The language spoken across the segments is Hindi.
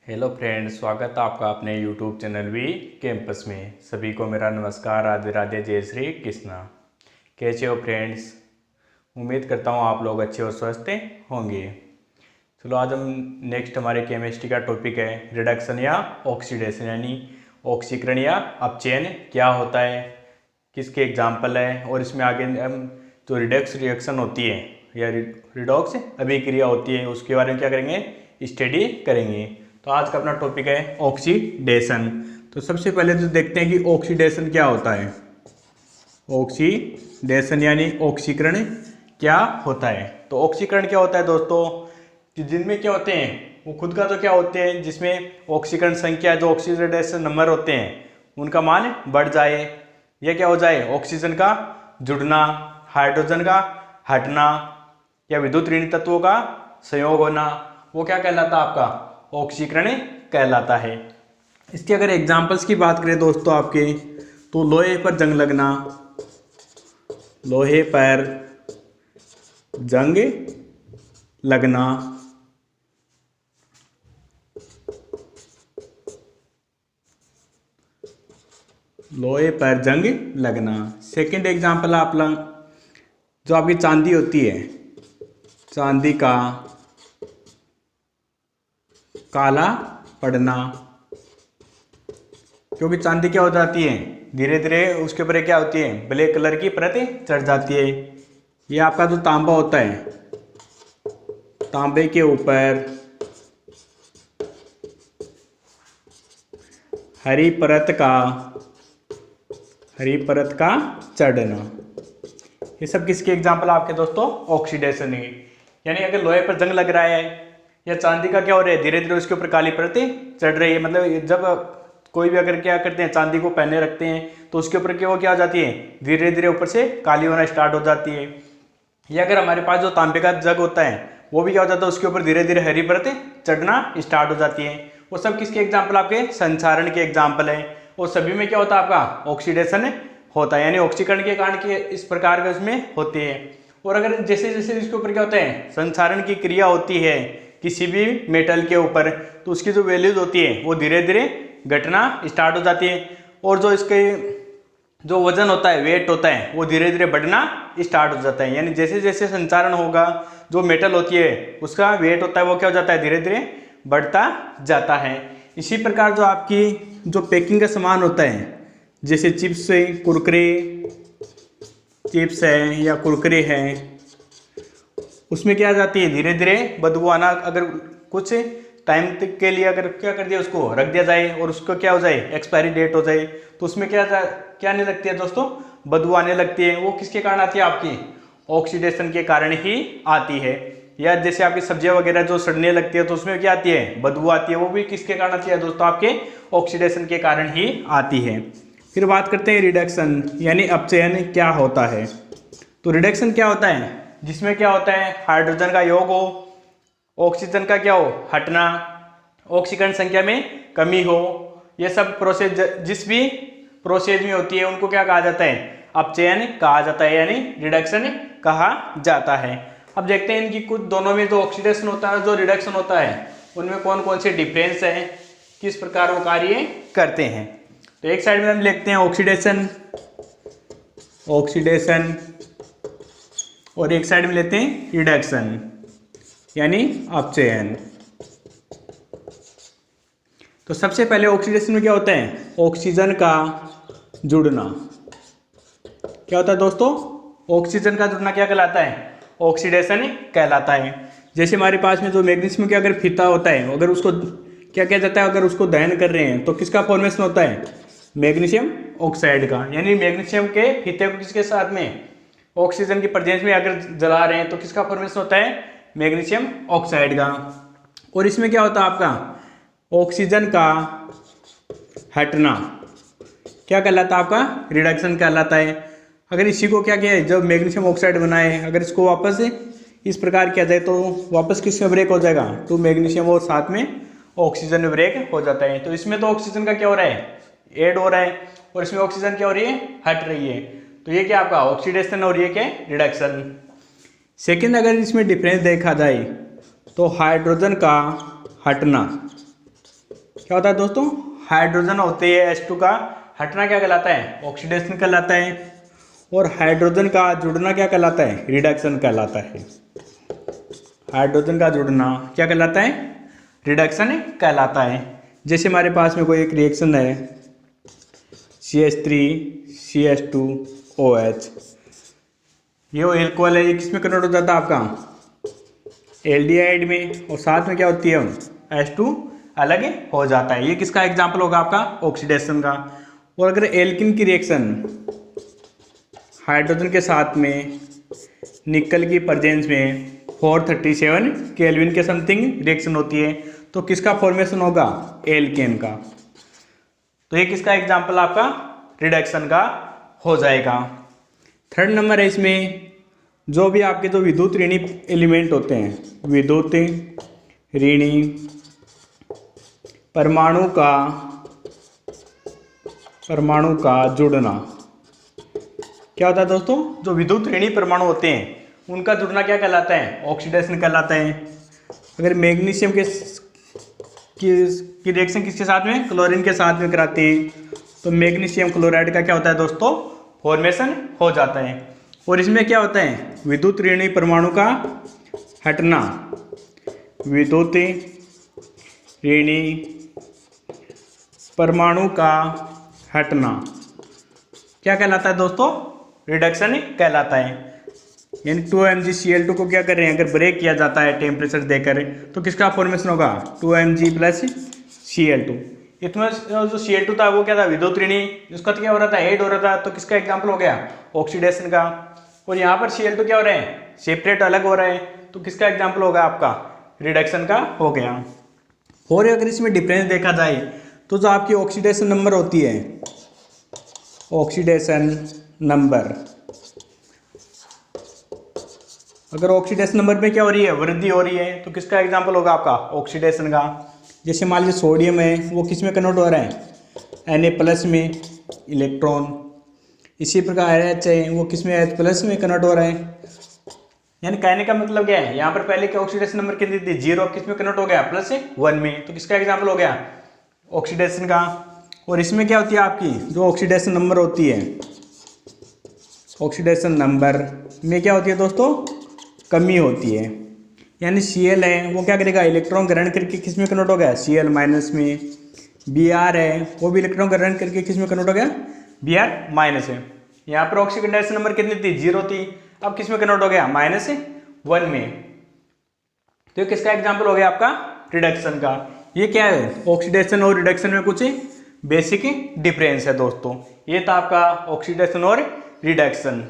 हेलो फ्रेंड्स, स्वागत है आपका अपने यूट्यूब चैनल वी कैंपस में। सभी को मेरा नमस्कार, राधे राधे, जय श्री कृष्णा। कैसे हो फ्रेंड्स? उम्मीद करता हूँ आप लोग अच्छे और स्वस्थ होंगे। चलो आज हम नेक्स्ट हमारे केमिस्ट्री का टॉपिक है रिडक्शन या ऑक्सीडेशन, यानी ऑक्सीकरण या अपचयन क्या होता है, किसके एग्जाम्पल है, और इसमें आगे हम जो रिडक्स रिएक्शन होती है या रिडॉक्स अभिक्रिया होती है उसके बारे में क्या करेंगे, स्टडी करेंगे। तो आज का अपना टॉपिक है ऑक्सीडेशन। तो सबसे पहले तो देखते हैं कि ऑक्सीडेशन क्या होता है। ऑक्सीडेशन यानी ऑक्सीकरण क्या होता है। तो ऑक्सीकरण क्या होता है दोस्तों, कि जिनमें क्या होते हैं वो खुद का तो क्या होते हैं, जिसमें ऑक्सीकरण संख्या जो ऑक्सीडेशन नंबर होते हैं उनका मान बढ़ जाए, या क्या हो जाए, ऑक्सीजन का जुड़ना, हाइड्रोजन का हटना, या विद्युत ऋण तत्वों का संयोग होना, वो क्या कहलाता है, आपका ऑक्सीकरण कहलाता है। इसके अगर एग्जांपल्स की बात करें दोस्तों आपके, तो लोहे पर जंग लगना, लोहे पर जंग लगना, लोहे पर जंग लगना। सेकंड एग्जांपल आप लोग जो आपकी चांदी होती है, चांदी का काला पड़ना, क्योंकि चांदी क्या हो जाती है, धीरे धीरे उसके ऊपर क्या होती है, ब्लैक कलर की परत चढ़ जाती है। ये आपका जो तांबा होता है, तांबे के ऊपर हरी परत का चढ़ना, ये सब किसके एग्जाम्पल आपके दोस्तों, ऑक्सीडेशन है। यानी अगर लोहे पर जंग लग रहा है या चांदी का क्या हो रहा है, धीरे धीरे उसके ऊपर काली परतें चढ़ रही है, मतलब जब कोई भी अगर क्या करते हैं, चांदी को पहने रखते हैं तो उसके ऊपर क्या हो जाती है, धीरे धीरे ऊपर से काली होना स्टार्ट हो जाती है। या अगर हमारे पास जो तांबे का जग होता है वो भी क्या हो जाता है, उसके ऊपर धीरे धीरे हरी परतें चढ़ना स्टार्ट हो जाती है। वो सब किसके एग्जाम्पल, आपके संक्षारण के एग्जाम्पल है। और सभी में क्या होता है, आपका ऑक्सीडेशन होता है, यानी ऑक्सीकरण के कारण के इस प्रकार के उसमें होते हैं। और अगर जैसे जैसे इसके ऊपर क्या होता है, संक्षारण की क्रिया होती है किसी भी मेटल के ऊपर, तो उसकी जो वैल्यूज होती है वो धीरे धीरे घटना स्टार्ट हो जाती है, और जो इसके जो वजन होता है, वेट होता है, वो धीरे धीरे बढ़ना स्टार्ट हो जाता है। यानी जैसे जैसे संचारण होगा, जो मेटल होती है उसका वेट होता है वो क्या हो जाता है, धीरे धीरे बढ़ता जाता है। इसी प्रकार जो आपकी जो पैकिंग का सामान होता है, जैसे चिप्स है, कुरकुरे चिप्स है या कुरकुरे हैं, उसमें क्या आ जाती है, धीरे धीरे बदबू आना। अगर कुछ टाइम तक के लिए अगर क्या कर दिया, उसको रख दिया जाए और उसको क्या हो जाए, एक्सपायरी डेट हो जाए, तो उसमें क्या आने लगती है दोस्तों, बदबू आने लगती है। वो किसके कारण आती है, आपकी ऑक्सीडेशन के कारण ही आती है। या जैसे आपकी सब्जियां वगैरह जो सड़ने लगती है तो उसमें क्या आती है, बदबू आती है, वो भी किसके कारण आती है दोस्तों, आपके ऑक्सीडेशन के कारण ही आती है। फिर बात करते हैं रिडक्शन यानी अपचयन क्या होता है। तो रिडक्शन क्या होता है, जिसमें क्या होता है, हाइड्रोजन का योग हो, ऑक्सीजन का क्या हो, हटना, ऑक्सीकरण संख्या में कमी हो, ये सब प्रोसेस जिस भी प्रोसेस में होती है उनको क्या कहा जाता है, अपचयन कहा जाता है, यानी रिडक्शन कहा जाता है। अब देखते हैं इनकी कुछ दोनों में जो ऑक्सीडेशन होता है, जो रिडक्शन होता है, उनमें कौन कौन से डिफरेंस है, किस प्रकार वो कार्य करते हैं। तो एक साइड में हम लिखते हैं ऑक्सीडेशन, और एक साइड में लेते हैं रिडक्शन यानी अपचयन। तो सबसे पहले ऑक्सीडेशन में क्या होता है, ऑक्सीजन का जुड़ना। क्या होता है दोस्तों, ऑक्सीजन का जुड़ना क्या कहलाता है, ऑक्सीडेशन कहलाता है। जैसे हमारे पास में जो मैग्नीशियम का अगर फीता होता है, अगर उसको क्या किया जाता है, अगर उसको दहन कर रहे हैं तो किसका फॉर्मेशन होता है, मैग्नीशियम ऑक्साइड का। यानी मैग्नीशियम के फीते को किसके साथ में, ऑक्सीजन की प्रेजेंस में अगर जला रहे हैं तो किसका फॉर्मेशन होता है, मैग्नीशियम ऑक्साइड का। और इसमें क्या होता है, आपका ऑक्सीजन का हटना क्या कहलाता है, आपका रिडक्शन कहलाता है। अगर इसी को क्या किया है, जब मैग्नीशियम ऑक्साइड बनाए, अगर इसको वापस इस प्रकार किया जाए तो वापस किसमें ब्रेक हो जाएगा, तो मैग्नीशियम और साथ में ऑक्सीजन में ब्रेक हो जाता है। तो इसमें तो ऑक्सीजन का क्या हो रहा है, ऐड हो रहा है, और इसमें ऑक्सीजन क्या हो रही है, हट रही है। तो ये क्या आपका ऑक्सीडेशन और ये क्या रिडक्शन। सेकेंड अगर इसमें डिफरेंस देखा जाए तो हाइड्रोजन का हटना क्या होता है दोस्तों, हाइड्रोजन होते हैं H2 का हटना क्या कहलाता है, ऑक्सीडेशन कहलाता है। और हाइड्रोजन का जुड़ना क्या कहलाता है, रिडक्शन कहलाता है। हाइड्रोजन का जुड़ना क्या कहलाता है, रिडक्शन कहलाता है। जैसे हमारे पास में कोई एक रिएक्शन है CH3CH2OH, ये एल्कोहल है, ये किस में कन्वर्ट हो जाता है आपका एल्डिहाइड में, और साथ में क्या होती है H2 अलग हो जाता है। ये किसका एग्जाम्पल होगा आपका, ऑक्सीडेशन का। और अगर एल्किन की रिएक्शन हाइड्रोजन के साथ में निकल की प्रेजेंस में 437 केल्विन के समथिंग रिएक्शन होती है, तो किसका फॉर्मेशन होगा, एल्केन का। तो ये किसका एग्जाम्पल आपका रिडक्शन का हो जाएगा। थर्ड नंबर है इसमें, जो भी आपके जो विद्युत ऋणी एलिमेंट होते हैं, विद्युत ऋणी परमाणु का जुड़ना क्या होता है दोस्तों, जो विद्युत ऋणी परमाणु होते हैं उनका जुड़ना क्या कहलाता है, ऑक्सीडेशन कहलाता है। अगर मैग्नीशियम की रिएक्शन किसके साथ में, क्लोरीन के साथ में कराते हैं, तो मैग्नीशियम क्लोराइड का क्या होता है दोस्तों, फॉर्मेशन हो जाता है। और इसमें क्या होता है, विद्युत ऋणी परमाणु का हटना, विद्युत ऋणी परमाणु का हटना क्या कहलाता है दोस्तों, रिडक्शन कहलाता है। यानी 2mgCl2 को क्या कर रहे हैं, अगर ब्रेक किया जाता है टेम्परेचर देकर, तो किसका फॉर्मेशन होगा, 2mg + Cl2। इसमें जो Cl2 था वो क्या था, विद्युत ऋणी, जिसका तो क्या हो रहा था, ऐड हो रहा था, तो किसका एग्जाम्पल हो गया, ऑक्सीडेशन का। और यहाँ पर Cl2 क्या हो रहे हैं, सेपरेट अलग हो रहा है, तो किसका एग्जाम्पल होगा आपका, रिडक्शन का हो गया। और अगर इसमें डिफरेंस देखा जाए तो जो आपकी ऑक्सीडेशन नंबर होती है, ऑक्सीडेशन नंबर, अगर ऑक्सीडेशन नंबर में क्या हो रही है, वृद्धि हो रही है, तो किसका एग्जाम्पल होगा आपका, ऑक्सीडेशन का। जैसे मान लीजिए सोडियम है, वो किस में कन्वर्ट हो रहा है, Na+ में इलेक्ट्रॉन। इसी प्रकार H है, वो किस में, H+ में कन्वर्ट हो रहा है। यानी कहने का मतलब क्या है, यहाँ पर पहले क्या ऑक्सीडेशन नंबर कितनी थी, 0, किस में कन्वर्ट हो गया, +1 में, तो किसका एग्जाम्पल हो गया, ऑक्सीडेशन का। और इसमें क्या होती है आपकी जो ऑक्सीडेशन नंबर होती है, ऑक्सीडेशन नंबर में क्या होती है दोस्तों, कमी होती है। यानी Cl है, वो क्या करेगा, इलेक्ट्रॉन ग्रहण करके किस में कन्वर्ट हो गया, Cl- में। Br है, वो भी इलेक्ट्रॉन ग्रहण करके किस में कन्वर्ट हो गया, Br- है। यहाँ पर ऑक्सीडेशन नंबर कितनी थी, 0 थी, अब किस में कन्वर्ट हो गया, -1 में। तो ये किसका एग्जाम्पल हो गया आपका, रिडक्शन का। ये क्या है, ऑक्सीडेशन और रिडक्शन में कुछ बेसिक डिफरेंस है दोस्तों। ये था आपका ऑक्सीडेशन और रिडक्शन।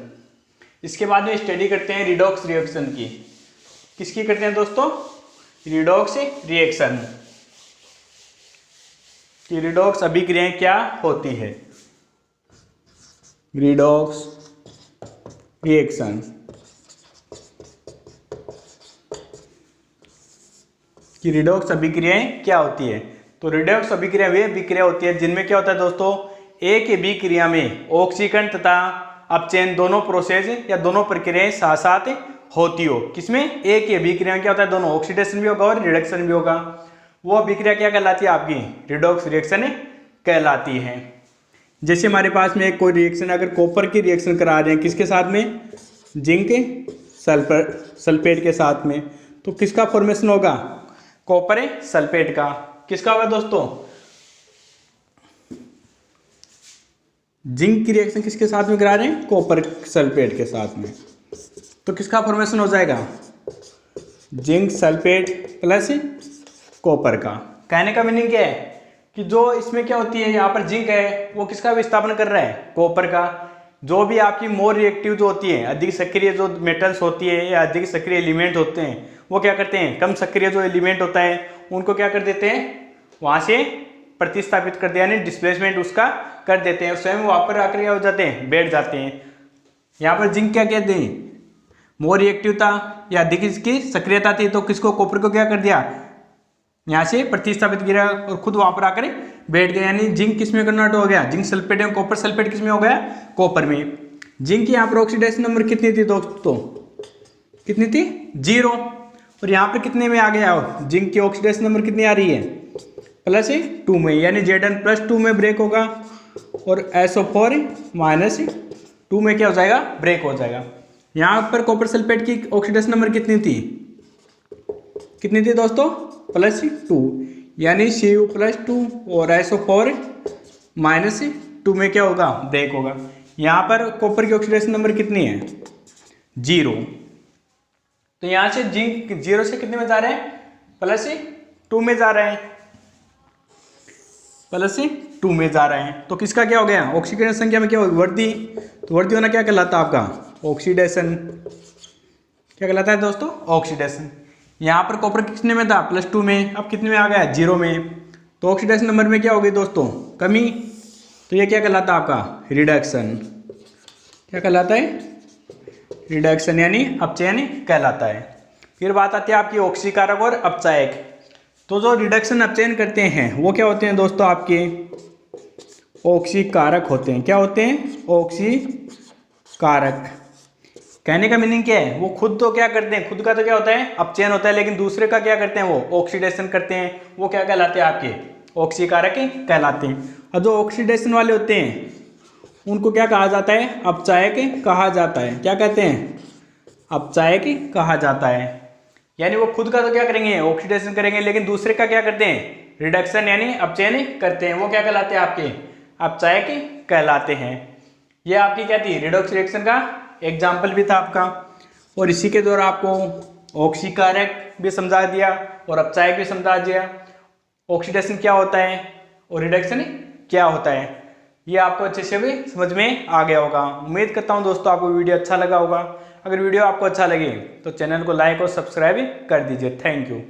इसके बाद में स्टडी करते हैं रिडॉक्स रिएक्शन की। किसकी करते हैं दोस्तों, रिडॉक्स रिएक्शन की। रिडॉक्स अभिक्रियाएं क्या होती है, रिडॉक्स रिएक्शन कि रिडॉक्स अभिक्रियाएं क्या होती है। तो रिडॉक्स अभिक्रिया वे अभिक्रिया होती है जिनमें क्या होता है दोस्तों, एक अभिक्रिया में ऑक्सीकरण तथा अपचयन दोनों प्रोसेस या दोनों प्रक्रियाएं साथ साथ होती हो। किसमें, एक ही अभिक्रिया में क्या होता है, दोनों ऑक्सीडेशन भी होगा और रिडक्शन भी होगा। वो अभिक्रिया क्या कहलाती है आपकी, रिडॉक्स रिएक्शन कहलाती है। जैसे हमारे पास में एक कोई रिएक्शन, अगर कॉपर की रिएक्शन करा रहे हैं किसके साथ में, जिंक सल्फेट के साथ में, तो किसका फॉर्मेशन होगा, कॉपर सल्फेट का। किसका होगा दोस्तों, जिंक की रिएक्शन किसके साथ में करा रहे हैं, कॉपर सल्फेट के साथ में, तो किसका फॉर्मेशन हो जाएगा, जिंक सल्फेट प्लस कॉपर का। कहने का मीनिंग क्या है कि जो इसमें क्या होती है, यहाँ पर जिंक है, वो किसका विस्थापन कर रहा है, कॉपर का। जो भी आपकी मोर रिएक्टिव जो होती है, अधिक सक्रिय जो मेटल्स होती है या अधिक सक्रिय एलिमेंट होते हैं, वो क्या करते हैं, कम सक्रिय जो एलिमेंट होता है उनको क्या कर देते हैं, वहाँ से प्रतिस्थापित कर दिया, यानी डिस्प्लेसमेंट उसका कर देते हैं, और स्वयं वहाँ पर आकर क्या हो जाते हैं, बैठ जाते हैं। यहाँ पर जिंक क्या कहते हैं, मोर रिएक्टिव था या अधिक इसकी सक्रियता थी, तो किसको, कॉपर को क्या कर दिया, यहाँ से प्रतिस्थापित किया और खुद वहाँ पर आकर बैठ गया। यानी जिंक किस में कन्वर्ट हो गया, जिंक सल्फेट एवं कॉपर सल्फेट किस में हो गया, कॉपर में। जिंक की यहाँ पर ऑक्सीडेशन नंबर कितनी थी दोस्तों, कितनी थी, 0, और यहाँ पर कितने में आ गया, जिंक की ऑक्सीडेशन नंबर कितनी आ रही है, +2 में, यानी Zn+2 में ब्रेक होगा और SO4 -2 में क्या हो जाएगा, ब्रेक हो जाएगा। यहाँ पर कॉपर सल्फेट की ऑक्सीडेशन नंबर कितनी थी दोस्तों, +2, यानी Cu+2 और SO4 -2 में क्या होगा, ब्रेक होगा। यहाँ पर कॉपर की ऑक्सीडेशन नंबर कितनी है, 0। तो यहाँ से जिंक 0 से कितने में जा रहे हैं, +2 में जा रहे हैं, +2 में जा रहे हैं। तो किसका क्या हो गया, ऑक्सीडेशन संख्या में क्या होगी, वृद्धि। तो वृद्धि होना क्या कहलाता है आपका, ऑक्सीडेशन। क्या कहलाता है दोस्तों, ऑक्सीडेशन। यहाँ पर कॉपर कितने में था, +2 में, अब कितने में आ गया, 0 में। तो ऑक्सीडेशन नंबर में क्या होगी दोस्तों, कमी। तो ये क्या कहलाता है आपका, रिडक्शन। क्या कहलाता है, रिडक्शन, यानी अपचयन कहलाता है। फिर बात आती है आपकी ऑक्सीकारक और अपचायक। तो जो रिडक्शन अपचयन करते हैं वो क्या होते हैं दोस्तों, आपके ऑक्सीकारक होते हैं। क्या होते हैं, ऑक्सीकारक। कहने का मीनिंग क्या है, वो खुद तो क्या करते हैं, खुद का तो क्या होता है, अपचयन होता है, लेकिन दूसरे का क्या करते हैं, वो ऑक्सीडेशन करते हैं। वो क्या कहलाते हैं, आपके ऑक्सीकारक कहलाते हैं। और जो ऑक्सीडेशन वाले होते हैं उनको क्या कहा जाता है, अपचायक कहा जाता है। क्या कहते हैं, अपचायक कहा जाता है। यानी वो खुद का तो क्या करेंगे, ऑक्सीडेशन करेंगे, लेकिन दूसरे का क्या करते हैं, रिडक्शन यानी अपचयन करते हैं। वो क्या कहलाते हैं, आपके अपचायक कहलाते हैं। ये आपकी क्या थी, रिडॉक्स रिएक्शन का एग्जाम्पल भी था आपका। और इसी के द्वारा आपको ऑक्सीकारक भी समझा दिया और अपचायक भी समझा दिया। ऑक्सीडेशन क्या होता है और रिडक्शन क्या होता है, ये आपको अच्छे से भी समझ में आ गया होगा। उम्मीद करता हूँ दोस्तों आपको वीडियो अच्छा लगा होगा। अगर वीडियो आपको अच्छा लगे तो चैनल को लाइक और सब्सक्राइब कर दीजिए। Thank you.